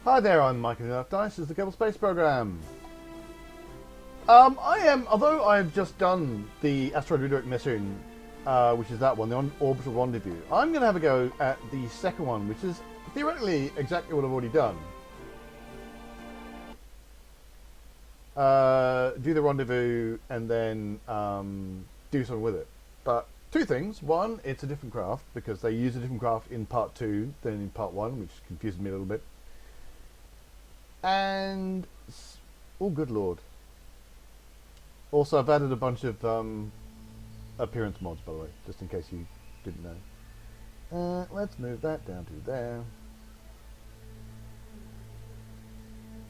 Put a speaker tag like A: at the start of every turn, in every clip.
A: Hi there, I'm Mike of the Dark Dice. This is the Kerbal Space Program. Although I've just done the Asteroid Redirect mission, which is that one, the orbital rendezvous. I'm going to have a go at the second one, which is theoretically exactly what I've already done. Do the rendezvous and then do something with it. But two things. One, it's a different craft because they use a different craft in part 2 than in part 1, which confuses me a little bit. And oh, good lord! Also, I've added a bunch of appearance mods, by the way, just in case you didn't know. Let's move that down to there.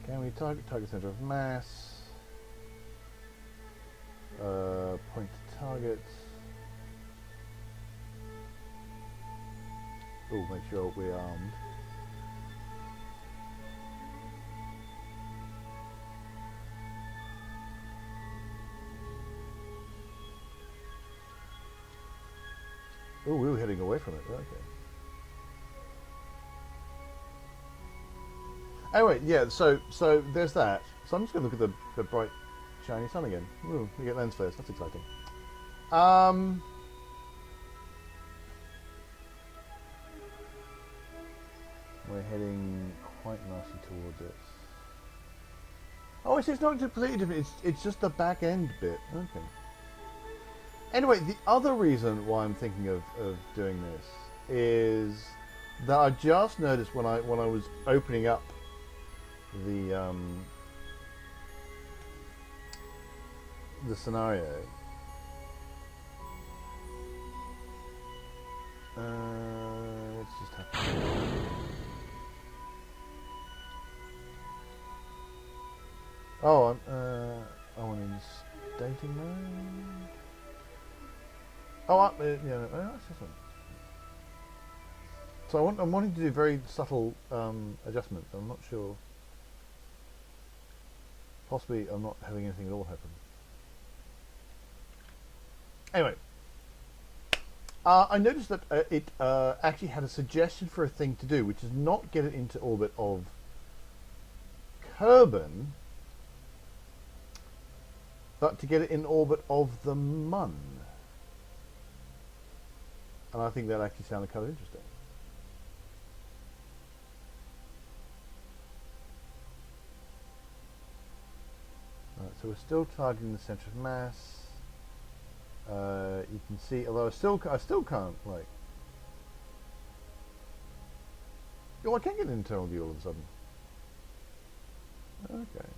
A: Can we target center of mass? Point to target. Oh, make sure we're armed. Oh, we were heading away from it. Okay. Anyway, yeah. So there's that. So I'm just going to look at the bright, shiny sun again. Ooh, we get lens flares. That's exciting. We're heading quite nicely towards it. Oh, it's not completely different. It's just the back end bit. Okay. Anyway, the other reason why I'm thinking of doing this is that I just noticed when I was opening up the scenario. Let's just have oh, I'm in dating mode. Oh, yeah, no, that's just one. So I'm wanting to do very subtle adjustments. I'm not sure. Possibly I'm not having anything at all happen. Anyway, I noticed that it actually had a suggestion for a thing to do, which is not get it into orbit of Kerbal, but to get it in orbit of the Mun. And I think that actually sounded kind of interesting. Right, so we're still targeting the center of mass. You can see, although I still can't, like. Oh, I can get an internal view all of a sudden. Okay.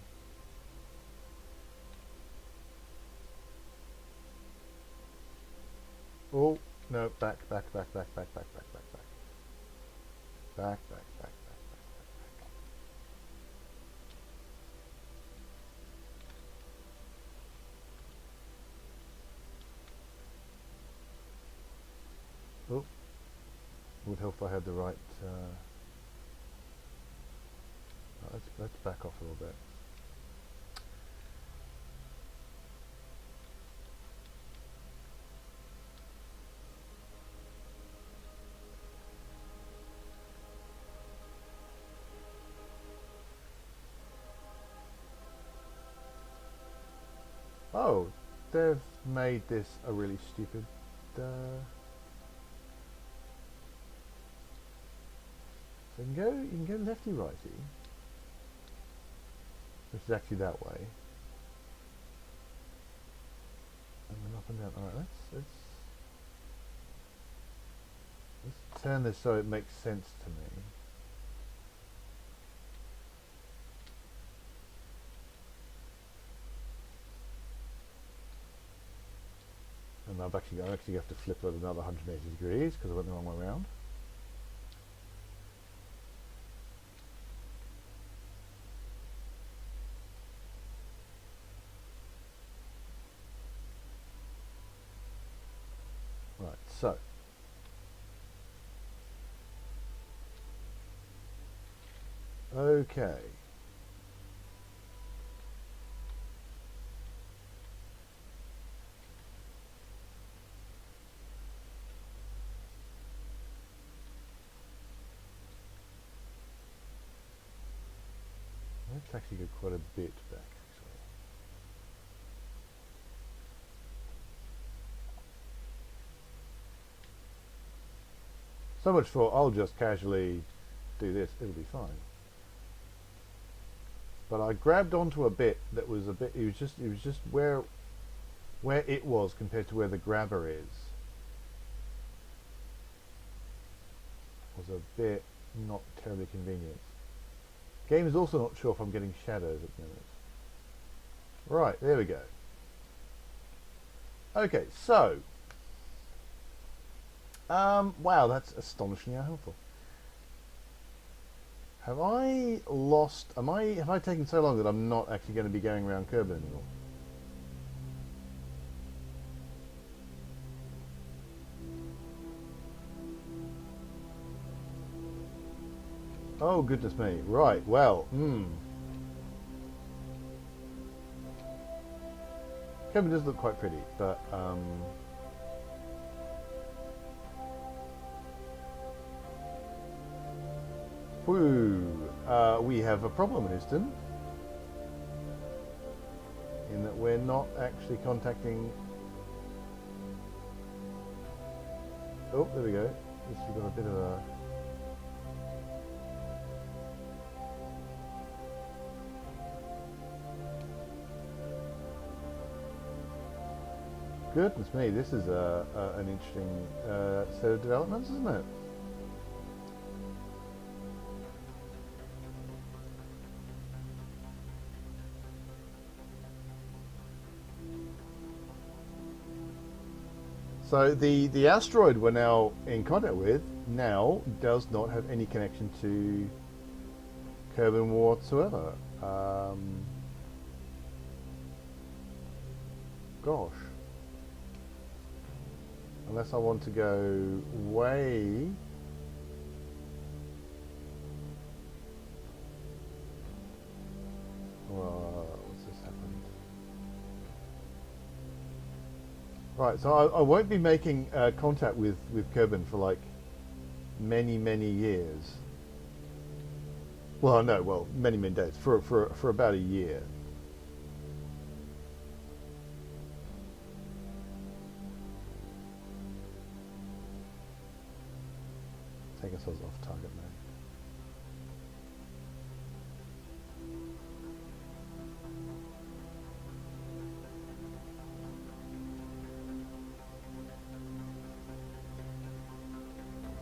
A: Oh. No, back. Back. Oh, would help if I had the right. Let's back off a little bit. Oh, they've made this a really stupid. So you can go lefty righty, which is actually that way, and then up and down. All right, let's turn this so it makes sense to me. And I actually have to flip it another 180 degrees because I went the wrong way around. Right, so. Okay. Let's actually go quite a bit back, actually. So much for I'll just casually do this, it'll be fine. But I grabbed onto a bit that was a bit, it was just where it was compared to where the grabber is was a bit not terribly convenient. Game is also not sure if I'm getting shadows at the moment. Right, there we go. Okay, so wow, that's astonishingly helpful. Have I lost? Have I taken so long that I'm not actually going to be going around Kerbal anymore? Oh goodness me! Right, well, Kerbal does look quite pretty, but we have a problem, Houston, in that we're not actually contacting. Oh, there we go. We've got a bit of a. Goodness me, this is an interesting set of developments, isn't it? So the asteroid we're now in contact with now does not have any connection to Kerbal whatsoever. Gosh. Unless I want to go way... what's this happened? Right, so I won't be making contact with Kerbal for like many years. Well, no, well, many days for about a year. Take ourselves off target mode.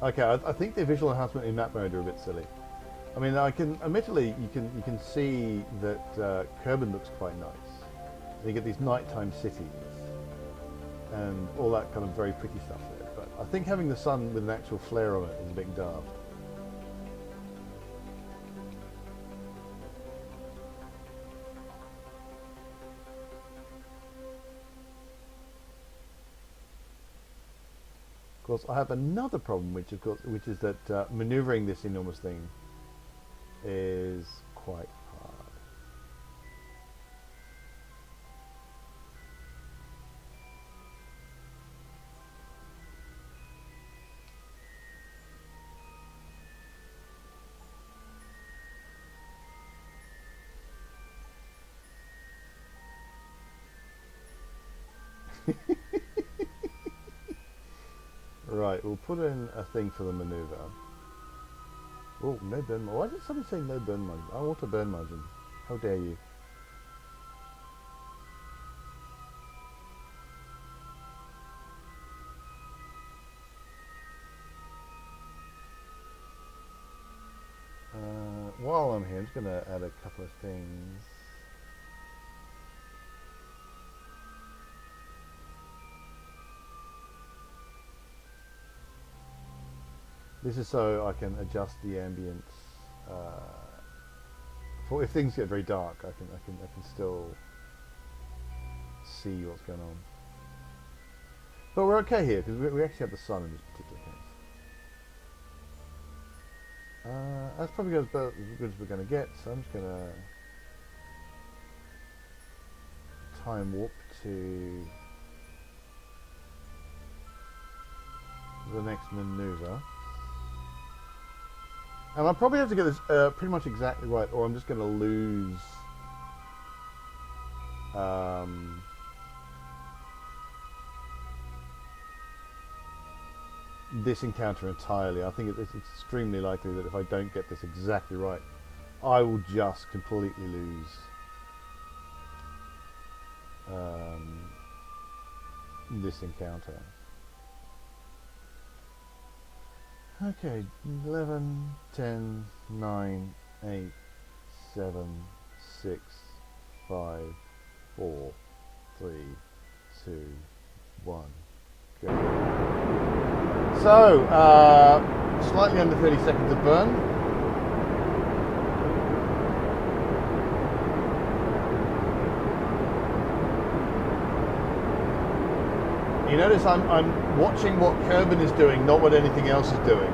A: Okay, I think the visual enhancement in map mode are a bit silly. I mean, admittedly, you can see that Kerbal looks quite nice. You get these nighttime cities and all that kind of very pretty stuff there. But I think having the sun with an actual flare on it is a bit daft. Of course, I have another problem, which is that maneuvering this enormous thing is quite hard. Right, we'll put in a thing for the maneuver. Oh, no burn margin. Why did somebody say no burn margin? I want a burn margin. How dare you? While I'm here, I'm just going to add a couple of things. This is so I can adjust the ambience. For if things get very dark, I can still see what's going on. But we're okay here because we actually have the sun in this particular case. That's probably as good as we're going to get. So I'm just going to time warp to the next maneuver. And I probably have to get this pretty much exactly right, or I'm just going to lose this encounter entirely. I think it's extremely likely that if I don't get this exactly right, I will just completely lose this encounter. Okay, 11, 10, 9, 8, 7, 6, 5, 4, 3, 2, 1, go. So, slightly under 30 seconds of burn. You notice I'm watching what Kerbal is doing, not what anything else is doing.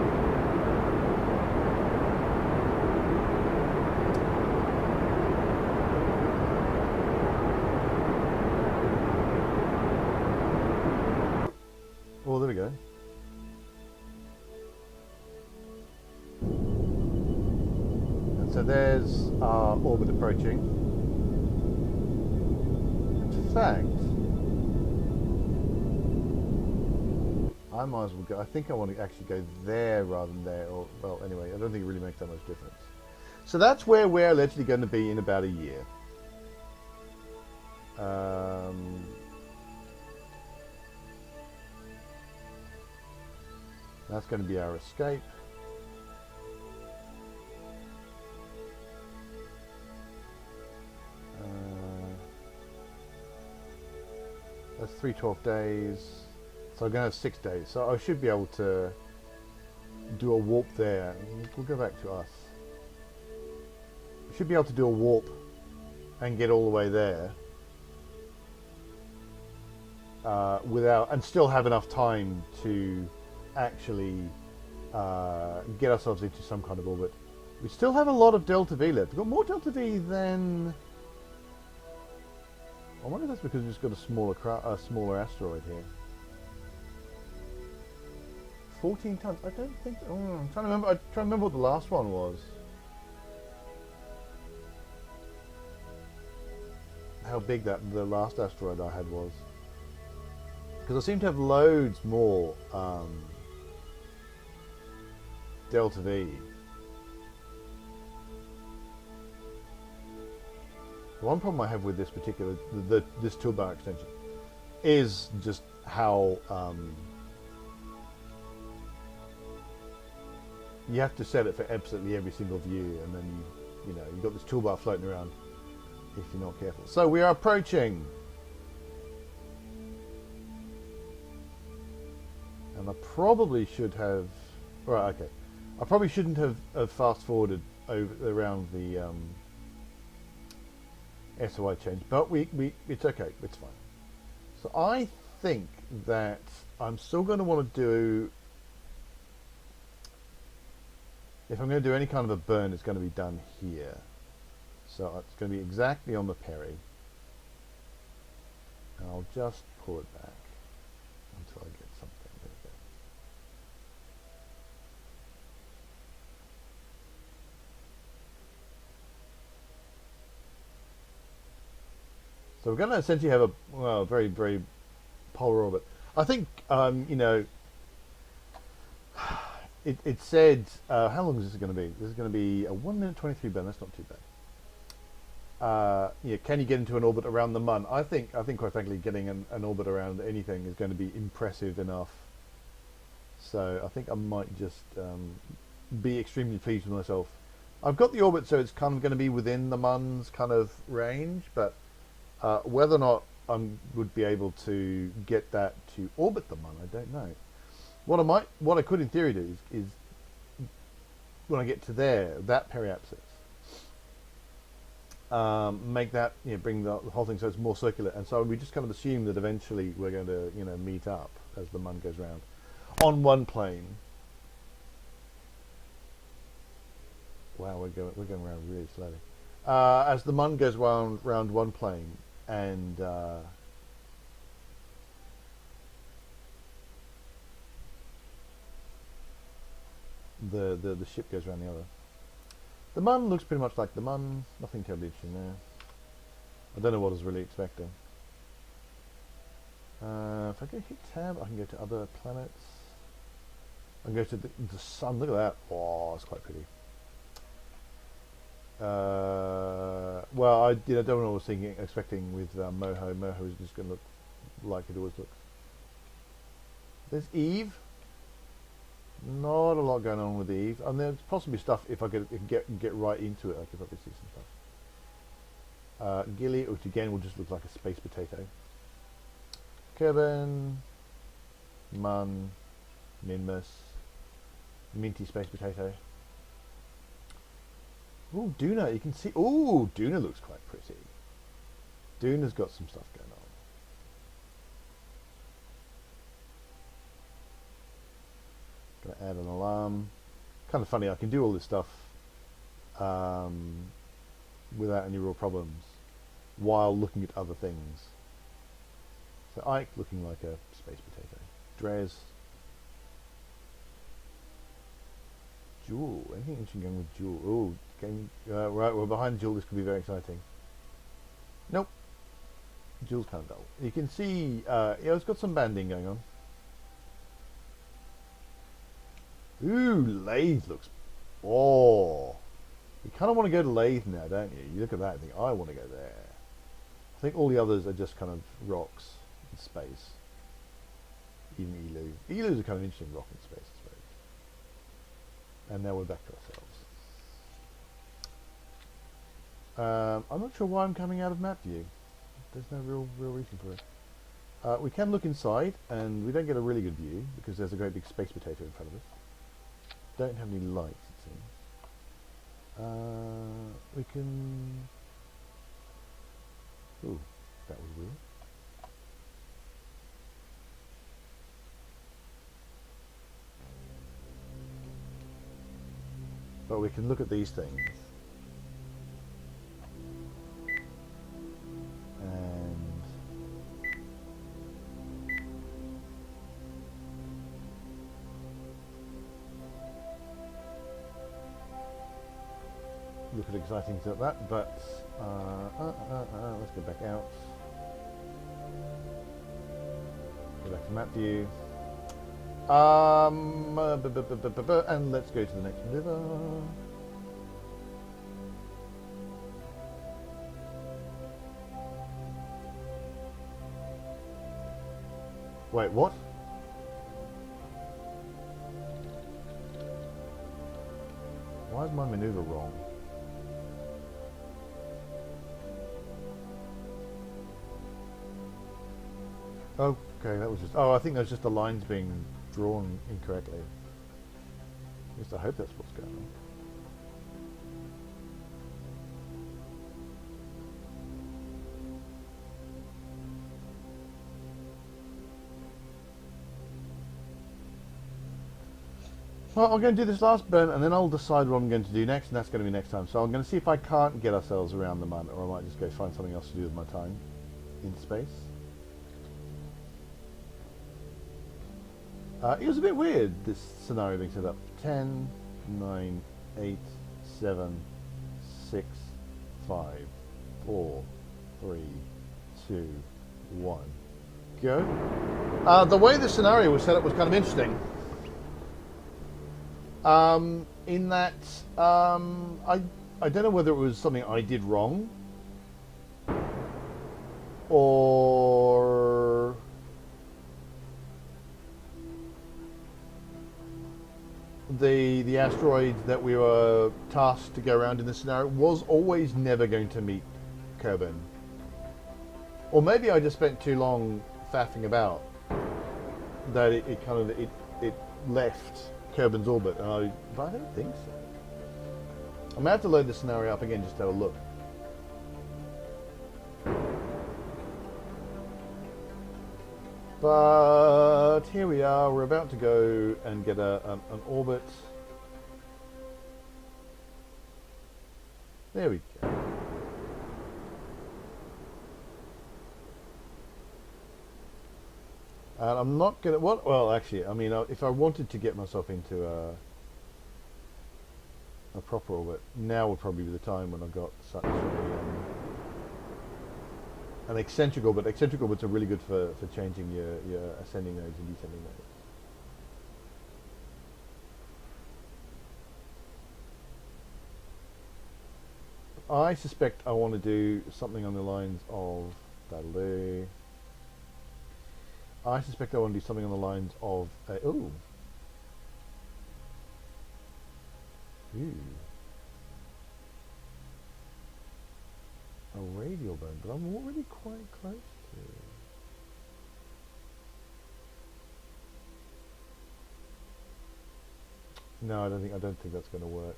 A: Oh, there we go. And so there's our orbit approaching. In fact, I might as well go. I think I want to actually go there rather than there. Or, well, anyway, I don't think it really makes that much difference. So that's where we're allegedly going to be in about a year. That's going to be our escape. That's 312 days. So I'm going to have 6 days. So I should be able to do a warp there. We'll go back to us. I should be able to do a warp and get all the way there and still have enough time to actually get ourselves into some kind of orbit. We still have a lot of delta V left. We've got more delta V than... I wonder if that's because we've just got a smaller asteroid here. 14 tons. I don't think. I'm trying to remember. I'm trying to remember what the last one was. How big the last asteroid I had was. Because I seem to have loads more delta V. The one problem I have with this particular this toolbar extension is just how you have to set it for absolutely every single view, and then you know you've got this toolbar floating around if you're not careful. So we are approaching, and I probably should have. Right, okay. I probably shouldn't have fast forwarded around the SOI change, but it's okay. It's fine. So I think that I'm still going to want to do. If I'm going to do any kind of a burn, it's going to be done here. So it's going to be exactly on the Perry. And I'll just pull it back until I get something. There we go. So we're going to essentially have a very, very polar orbit. I think, you know, it said, how long is this going to be? This is going to be a 1 minute 23 burn. That's not too bad. Yeah, can you get into an orbit around the Mun? I think quite frankly, getting an orbit around anything is going to be impressive enough. So I think I might just be extremely pleased with myself. I've got the orbit, so it's kind of going to be within the Mun's kind of range, but whether or not I would be able to get that to orbit the Mun, I don't know. What I could in theory do is when I get to there, that periapsis, make that, you know, bring the whole thing so it's more circular, and so we just kind of assume that eventually we're going to, you know, meet up as the Mun goes round on one plane. Wow, we're going around really slowly. As the Mun goes round one plane, and the ship goes around the other. The Mun looks pretty much like the Mun. Nothing terribly interesting there. I don't know what I was really expecting. If I go hit tab, I can go to other planets. I can go to the sun. Look at that. Oh, it's quite pretty. Well, I don't know what I was thinking, expecting with Moho. Moho is just going to look like it always looks. There's Eve. Not a lot going on with Eve, and there's possibly stuff if I could get right into it. I could probably see some stuff. Gilly, which again will just look like a space potato. Kerbal, Mun, Minmus, minty space potato. Ooh, Duna, you can see. Ooh, Duna looks quite pretty. Duna's got some stuff going on. Gonna add an alarm. Kind of funny, I can do all this stuff without any real problems while looking at other things. So Ike looking like a space potato. Drez. Jewel. Anything interesting going with Jewel? Oh, right, we're behind Jewel. This could be very exciting. Nope. Jewel's kind of dull. You can see, yeah, it's got some banding going on. Ooh, Lathe looks... Oh. You kind of want to go to Lathe now, don't you? You look at that and think, I want to go there. I think all the others are just kind of rocks in space. Even Elu. Elu's a kind of interesting rock in space, I suppose. And now we're back to ourselves. I'm not sure why I'm coming out of map view. There's no real reason for it. We can look inside, and we don't get a really good view because there's a great big space potato in front of us. Don't have any lights, it seems. We can... Ooh, that was weird. But we can look at these things. And... look at exciting things like that, but let's go back out. Go back to map view. And let's go to the next river. Wait, what? Why is my maneuver wrong? Okay, that was just... Oh, I think that's just the lines being drawn incorrectly. At least I hope that's what's going on. Well, I'm going to do this last burn and then I'll decide what I'm going to do next, and that's going to be next time. So I'm going to see if I can't get ourselves around the Mun, or I might just go find something else to do with my time in space. It was a bit weird, this scenario being set up. 10, 9, 8, 7, 6, 5, 4, 3, 2, 1, go. The way the scenario was set up was kind of interesting. In that, I don't know whether it was something I did wrong, or the asteroid that we were tasked to go around in this scenario was always never going to meet Kerbal. Or maybe I just spent too long faffing about that it left Kerbal's orbit, but I don't think so. I'm going to have to load the scenario up again just to have a look. But here we are, we're about to go and get an orbit. There we go. And I'm not going to... Well, actually, I mean, if I wanted to get myself into a proper orbit. Now would probably be the time when I've got such an eccentric orbit. Eccentric orbits are really good for changing your ascending nodes and descending nodes. I suspect I want to do something on the lines of that'll I suspect I want to do something on the lines of ooh. A radial bone, but I'm already quite close to. No, I don't think that's going to work.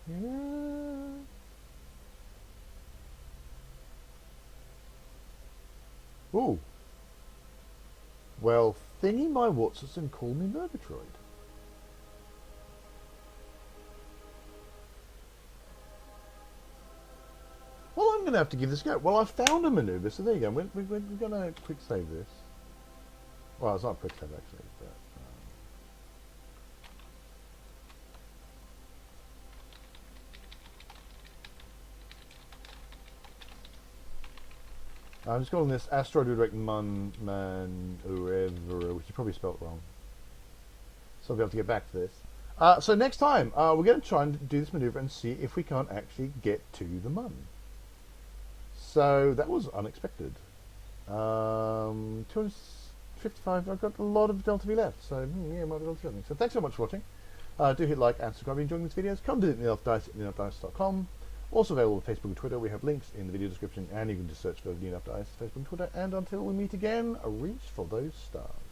A: Yeah. Ooh. Well, thingy my Watsons and call me Murgatroyd. Well, I'm going to have to give this a go. Well, I found a maneuver, so there you go. We're going to quick save this. Well, it's not a quick save, actually, but... I'm just calling this Asteroid Redirect which is probably spelt wrong. So I'll be able to get back to this. So next time, we're going to try and do this maneuver and see if we can't actually get to the Mun. So that was unexpected. 255, I've got a lot of Delta V left, so yeah, might be able to do something. So thanks so much for watching. Do hit like and subscribe if you're enjoying these videos. Come visit Neil Dice at neildice.com. Also available on Facebook and Twitter. We have links in the video description, and you can just search for Neil Dice, Facebook and Twitter. And until we meet again, reach for those stars.